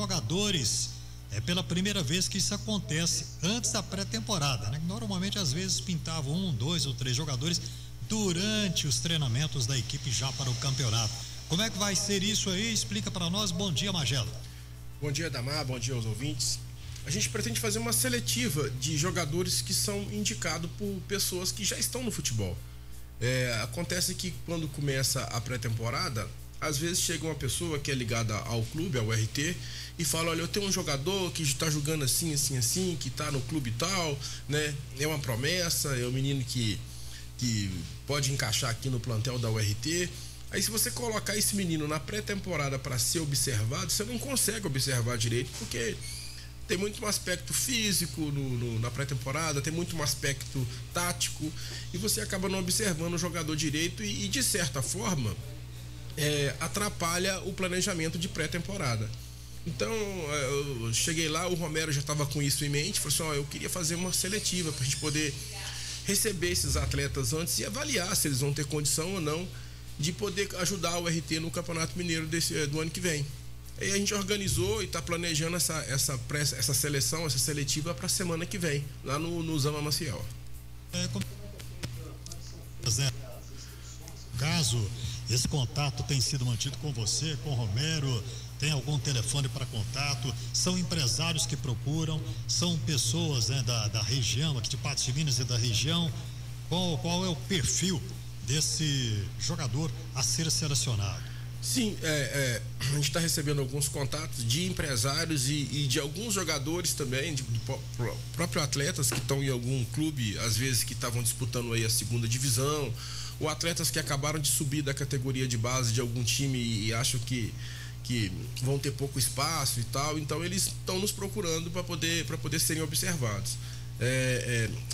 jogadores. É pela primeira vez que isso acontece antes da pré-temporada, né? Normalmente, às vezes, pintavam 1, 2 ou 3 jogadores durante os treinamentos da equipe já para o campeonato. Como é que vai ser isso aí? Explica para nós. Bom dia, Magela. Bom dia, Damar. Bom dia aos ouvintes. A gente pretende fazer uma seletiva de jogadores que são indicados por pessoas que já estão no futebol. Acontece que quando começa a pré-temporada, às vezes chega uma pessoa que é ligada ao clube, ao RT, e fala: olha, eu tenho um jogador que está jogando assim, assim, assim, que está no clube tal, né? É uma promessa, é um menino que pode encaixar aqui no plantel da URT. Aí, se você colocar esse menino na pré-temporada para ser observado, você não consegue observar direito, porque tem muito um aspecto físico na pré-temporada, tem muito um aspecto tático, e você acaba não observando o jogador direito e de certa forma, atrapalha o planejamento de pré-temporada. Então, eu cheguei lá, o Romero já estava com isso em mente, falou assim: eu queria fazer uma seletiva para a gente poder receber esses atletas antes e avaliar se eles vão ter condição ou não de poder ajudar o RT no Campeonato Mineiro do ano que vem. Aí a gente organizou e está planejando essa seleção, essa seletiva para a semana que vem, lá no Zama Maciel. Caso esse contato tenha sido mantido com você, com o Romero, tem algum telefone para contato? São empresários que procuram? São pessoas, né, da região, aqui de Patos de Minas e da região? Qual é o perfil desse jogador a ser selecionado? Sim, a gente está recebendo alguns contatos de empresários e de alguns jogadores também, de próprios atletas que estão em algum clube, às vezes que estavam disputando aí a segunda divisão, ou atletas que acabaram de subir da categoria de base de algum time e acham que vão ter pouco espaço e tal, então eles estão nos procurando para poder serem observados.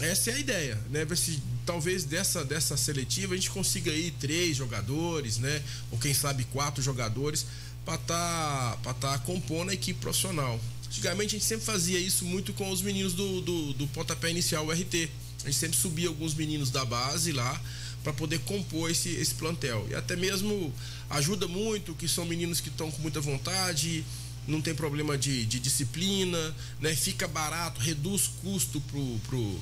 Essa é a ideia, né? Ver se talvez dessa seletiva a gente consiga aí 3 jogadores, né? Ou quem sabe 4 jogadores para tá compondo a equipe profissional. Antigamente a gente sempre fazia isso muito com os meninos do pontapé inicial, o RT. A gente sempre subia alguns meninos da base lá para poder compor esse plantel. E até mesmo ajuda muito, que são meninos que estão com muita vontade, não tem problema de disciplina, né? Fica barato, reduz custo pro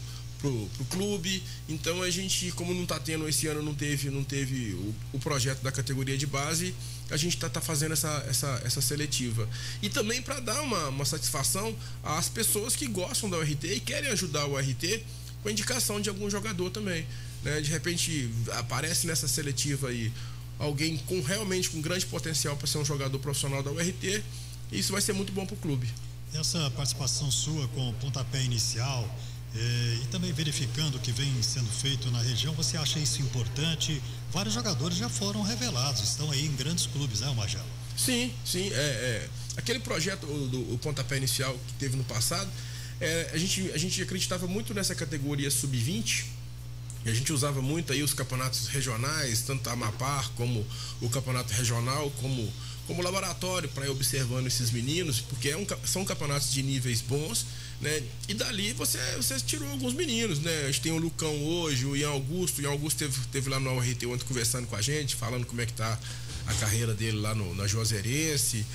clube. Então a gente, como não está tendo esse ano, não teve o projeto da categoria de base, a gente tá fazendo essa seletiva. E também para dar uma satisfação às pessoas que gostam da URT e querem ajudar o URT com a indicação de algum jogador também, né? De repente aparece nessa seletiva aí alguém realmente com grande potencial para ser um jogador profissional da URT. Isso vai ser muito bom para o clube. Essa participação sua com o pontapé inicial e também verificando o que vem sendo feito na região, você acha isso importante? Vários jogadores já foram revelados, estão aí em grandes clubes, né, Magela? Sim. Aquele projeto do pontapé inicial que teve no passado, a gente acreditava muito nessa categoria sub-20. E a gente usava muito aí os campeonatos regionais, tanto a Amapar como o campeonato regional, como laboratório para ir observando esses meninos, porque são campeonatos de níveis bons, né? E dali você tirou alguns meninos, né? A gente tem o Lucão hoje, o Ian Augusto. O Ian Augusto teve lá no URT ontem conversando com a gente, falando como é que tá a carreira dele lá na Juazeirense.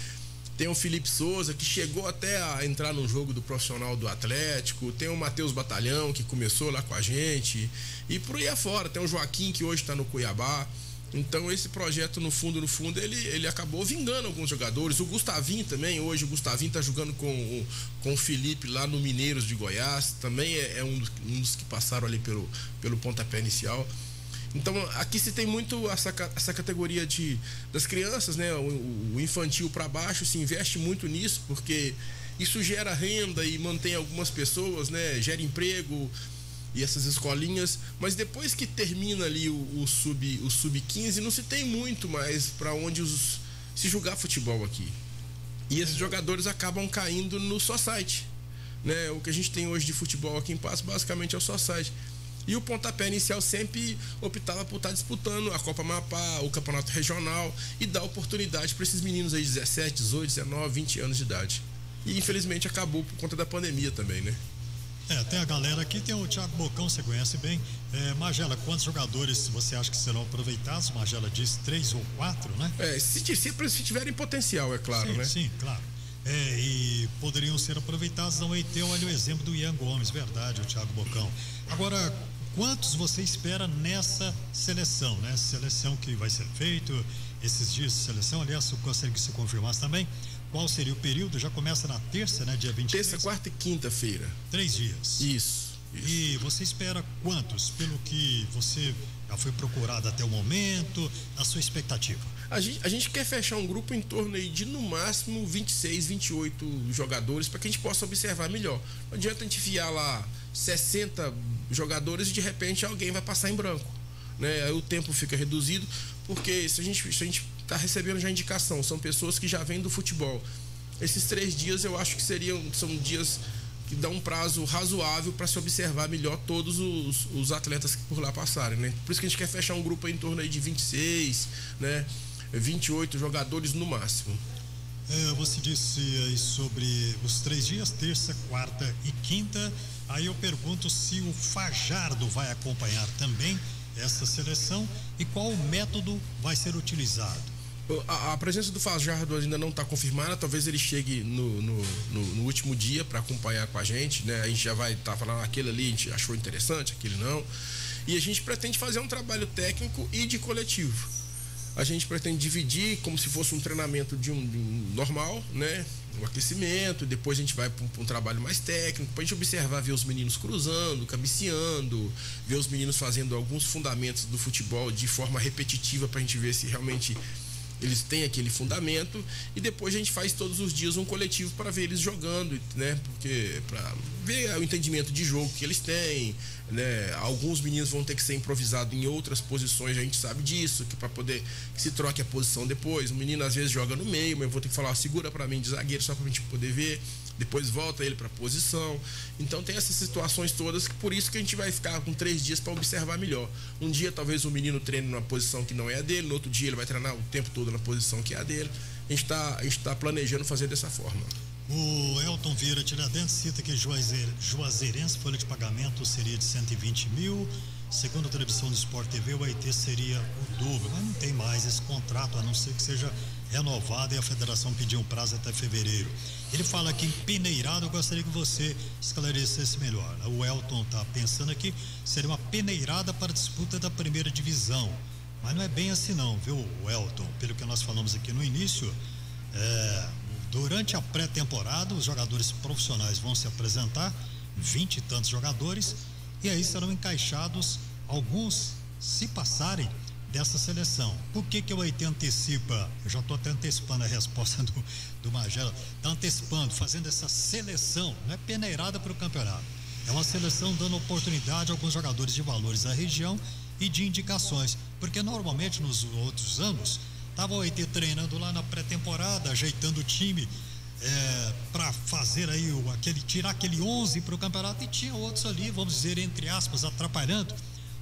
Tem o Felipe Souza, que chegou até a entrar no jogo do profissional do Atlético. Tem o Matheus Batalhão, que começou lá com a gente. E por aí afora, tem o Joaquim, que hoje está no Cuiabá. Então esse projeto, no fundo, ele acabou vingando alguns jogadores. O Gustavinho também, hoje o Gustavinho está jogando com o Felipe lá no Mineiros de Goiás. Também é um dos que passaram ali pelo pontapé inicial. Então aqui se tem muito essa categoria das crianças, né? O infantil para baixo se investe muito nisso, porque isso gera renda e mantém algumas pessoas, né? Gera emprego e essas escolinhas, mas depois que termina ali o sub-15, não se tem muito mais para onde se jogar futebol aqui. E esses jogadores acabam caindo no society, né? O que a gente tem hoje de futebol aqui em Patos basicamente é o society. E o pontapé inicial sempre optava por estar disputando a Copa Amapá, o campeonato regional, e dar oportunidade para esses meninos aí de 17, 18, 19, 20 anos de idade. E infelizmente acabou por conta da pandemia também, né? Tem a galera aqui, tem o Thiago Bocão, você conhece bem. Magela, quantos jogadores você acha que serão aproveitados? Magela diz 3 ou 4, né? Se tiverem potencial, é claro, sim, né? Sim, claro. E poderiam ser aproveitados. Não tem, olha o exemplo do Ian Gomes, verdade, o Thiago Bocão. Agora, quantos você espera nessa seleção, né? Seleção que vai ser feito esses dias de seleção, aliás, eu gostaria que você confirmasse também qual seria o período. Já começa na terça, né? Dia 23. Terça, quarta e quinta-feira. 3 dias. Isso. E você espera quantos, pelo que você já foi procurado até o momento, a sua expectativa? A gente quer fechar um grupo em torno aí de, no máximo, 26, 28 jogadores, para que a gente possa observar melhor. Não adianta a gente enfiar lá 60 jogadores e de repente alguém vai passar em branco, né? Aí o tempo fica reduzido, porque se a gente está recebendo já indicação, são pessoas que já vêm do futebol. Esses 3 dias eu acho que são dias que dão um prazo razoável para se observar melhor todos os atletas que por lá passarem, né? Por isso que a gente quer fechar um grupo aí em torno aí de 26, né? 28 jogadores no máximo. Você disse aí sobre os 3 dias, terça, quarta e quinta. Aí eu pergunto se o Fajardo vai acompanhar também essa seleção e qual método vai ser utilizado. A presença do Fajardo ainda não está confirmada, talvez ele chegue no último dia para acompanhar com a gente, né? A gente já vai estar falando, aquele ali a gente achou interessante, aquele não. E a gente pretende fazer um trabalho técnico e de coletivo. A gente pretende dividir como se fosse um treinamento de um normal, né? Um aquecimento, depois a gente vai para um trabalho mais técnico, para a gente observar, ver os meninos cruzando, cabeceando, ver os meninos fazendo alguns fundamentos do futebol de forma repetitiva, para a gente ver se realmente eles têm aquele fundamento, e depois a gente faz todos os dias um coletivo para ver eles jogando, né? Porque para ver o entendimento de jogo que eles têm, né? Alguns meninos vão ter que ser improvisados em outras posições, a gente sabe disso, que para poder que se troque a posição depois. O menino às vezes joga no meio, mas eu vou ter que falar, segura para mim de zagueiro só para a gente poder ver, depois volta ele para a posição. Então tem essas situações todas, que por isso que a gente vai ficar com 3 dias para observar melhor. Um dia talvez o menino treine numa posição que não é a dele, no outro dia ele vai treinar o tempo todo na posição que é a dele. A gente está planejando fazer dessa forma. O Elton Vieira Tiradentes cita que Juazeirense, folha de pagamento seria de 120 mil. Segundo a televisão do Sport TV, o AIT seria o dobro, mas não tem mais esse contrato, a não ser que seja renovado e a federação pedir um prazo até fevereiro. Ele fala que em peneirada, eu gostaria que você esclarecesse melhor. O Elton está pensando aqui, seria uma peneirada para a disputa da primeira divisão, mas não é bem assim não, viu, Elton? Pelo que nós falamos aqui no início, durante a pré-temporada, os jogadores profissionais vão se apresentar, 20 e tantos jogadores, e aí serão encaixados alguns, se passarem dessa seleção. Por que o AIT antecipa? Eu já estou até antecipando a resposta do Magela. Está antecipando, fazendo essa seleção, não é peneirada para o campeonato. É uma seleção dando oportunidade a alguns jogadores de valores da região e de indicações. Porque normalmente nos outros anos, estava o AIT treinando lá na pré-temporada, ajeitando o time para fazer aí tirar aquele 11 para o campeonato, e tinha outros ali, vamos dizer, entre aspas, atrapalhando,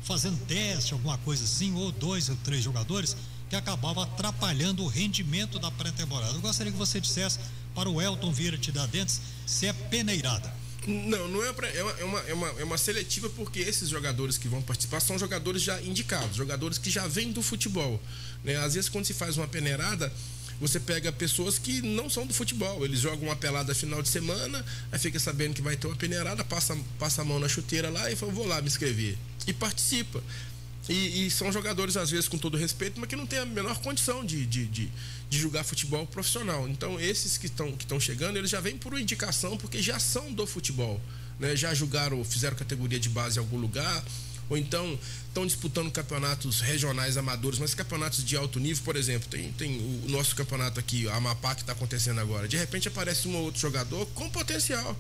fazendo teste, alguma coisa assim, ou 2 ou 3 jogadores que acabavam atrapalhando o rendimento da pré-temporada. Eu gostaria que você dissesse para o Elton Vieira Tiradentes se é peneirada. Não é uma seletiva, porque esses jogadores que vão participar são jogadores já indicados, jogadores que já vêm do futebol, né? Às vezes quando se faz uma peneirada, você pega pessoas que não são do futebol, eles jogam uma pelada final de semana, aí fica sabendo que vai ter uma peneirada, passa a mão na chuteira lá e fala, vou lá me inscrever, e participa. E são jogadores, às vezes, com todo respeito, mas que não tem a menor condição de jogar futebol profissional. Então, esses que estão chegando, eles já vêm por indicação, porque já são do futebol, né? Já jogaram, fizeram categoria de base em algum lugar, ou então estão disputando campeonatos regionais amadores, mas campeonatos de alto nível. Por exemplo, tem o nosso campeonato aqui, a Amapá, que está acontecendo agora. De repente aparece um ou outro jogador com potencial.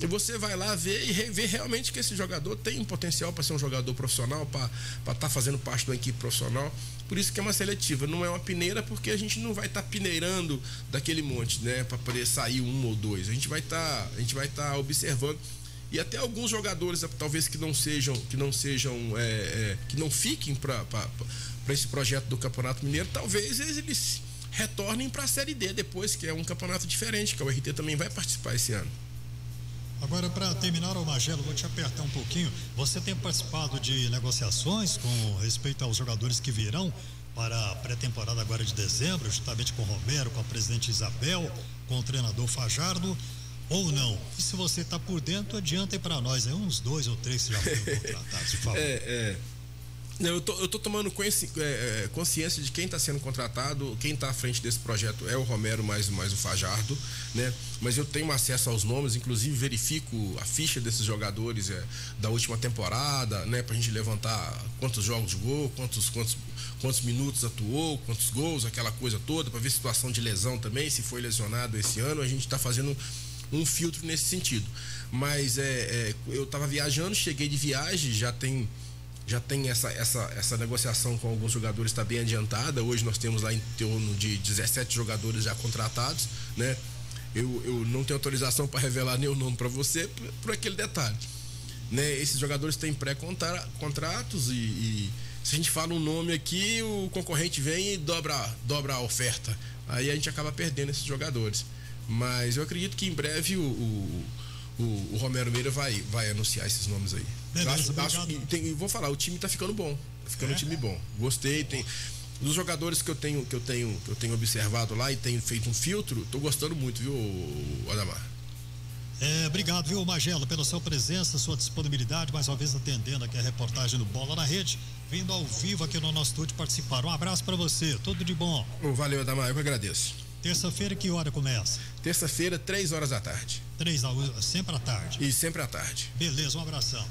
E você vai lá ver e ver realmente que esse jogador tem um potencial para ser um jogador profissional, para estar fazendo parte da equipe profissional. Por isso que é uma seletiva, não é uma peneira, porque a gente não vai estar peneirando daquele monte, né, para poder sair 1 ou 2. A gente vai estar observando. E até alguns jogadores, talvez que não fiquem para esse projeto do Campeonato Mineiro, talvez eles retornem para a Série D depois, que é um campeonato diferente, que o RT também vai participar esse ano. Agora, para terminar, Magelo, vou te apertar um pouquinho. Você tem participado de negociações com respeito aos jogadores que virão para a pré-temporada agora de dezembro, justamente com o Romero, com a presidente Isabel, com o treinador Fajardo. ou não? E se você está por dentro, adianta aí para nós, uns 2 ou 3 que já foram contratados, por favor. Eu tô tomando consciência de quem está sendo contratado, quem está à frente desse projeto é o Romero mais o Fajardo, né? Mas eu tenho acesso aos nomes, inclusive verifico a ficha desses jogadores da última temporada, né? Pra gente levantar quantos jogos jogou, quantos minutos atuou, quantos gols, aquela coisa toda, para ver situação de lesão também, se foi lesionado esse ano. A gente está fazendo um filtro nesse sentido. Mas eu estava viajando, cheguei de viagem, já tem essa negociação com alguns jogadores, está bem adiantada. Hoje nós temos lá em torno de 17 jogadores já contratados, né? Eu não tenho autorização para revelar nenhum nome para você por aquele detalhe, né? Esses jogadores têm pré-contratos e se a gente fala um nome aqui, o concorrente vem e dobra a oferta. Aí a gente acaba perdendo esses jogadores. Mas eu acredito que em breve o Romero Meira vai anunciar esses nomes aí. Beleza, vou falar, o time tá ficando bom. Tá ficando um time bom. Gostei, dos jogadores que eu tenho observado lá e tenho feito um filtro, tô gostando muito, viu, Adamar? Obrigado, viu, Magela, pela sua presença, sua disponibilidade, mais uma vez atendendo aqui a reportagem do Bola na Rede, vindo ao vivo aqui no nosso estúdio participar. Um abraço para você, tudo de bom. Valeu, Adamar, eu que agradeço. Terça-feira, que hora começa? Terça-feira, 3 horas da tarde. Sempre à tarde? E sempre à tarde. Beleza, um abração.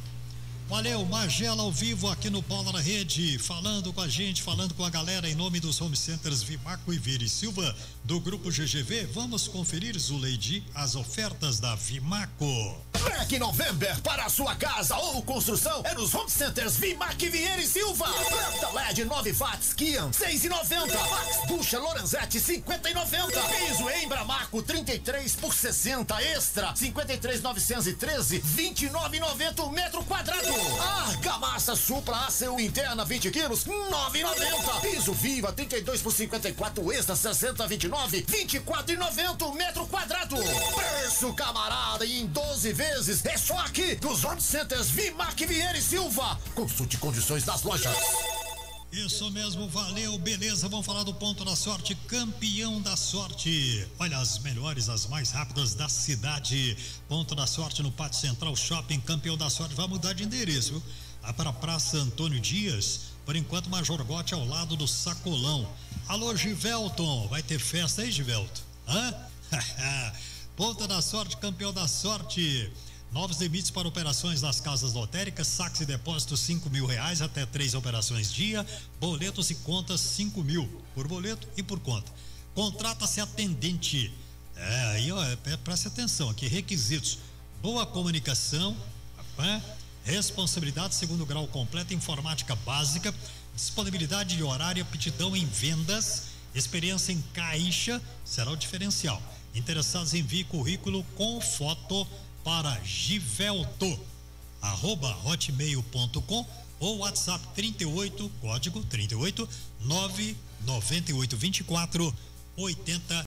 Valeu, Magela ao vivo aqui no Bola na Rede, falando com a gente, falando com a galera em nome dos Home Centers Vimaco e Vieira e Silva, do Grupo GGV. Vamos conferir, Zuleide, as ofertas da Vimaco. Black November para a sua casa ou construção é nos Home Centers Vimaco e Vieira e Silva. Planta LED 9 watts Kian 6,90. Max Bucha Lorenzetti 50,90. Piso Embramaco 33 por 60 extra 53.913 29,90 o metro quadrado. Argamassa Supra ACU interna 20 quilos 9,90. Piso Viva 32 por 54 extra 60,29 24,90 o metro quadrado. Preço camarada em 12 vezes é só aqui nos Home Centers Vimac Vieira e Silva. Consulte condições das lojas. Isso mesmo, valeu, beleza, vamos falar do Ponto da Sorte, campeão da sorte. Olha, as melhores, as mais rápidas da cidade. Ponto da Sorte no Pátio Central Shopping, campeão da sorte, vai mudar de endereço, viu? Vai para a Praça Antônio Dias, por enquanto Major Gotti ao lado do Sacolão. Alô, Givelton, vai ter festa aí, Givelton? Ponto da Sorte, campeão da sorte. Novos limites para operações nas casas lotéricas, saques e depósitos R$5.000 até 3 operações dia, boletos e contas 5.000 por boleto e por conta. Contrata-se atendente. Preste atenção aqui, requisitos: boa comunicação, responsabilidade segundo grau completo, informática básica, disponibilidade de horário, aptidão em vendas, experiência em caixa, será o diferencial. Interessados, envie currículo com foto para Givelto @hotmail.com ou WhatsApp 38, código 38 99824 80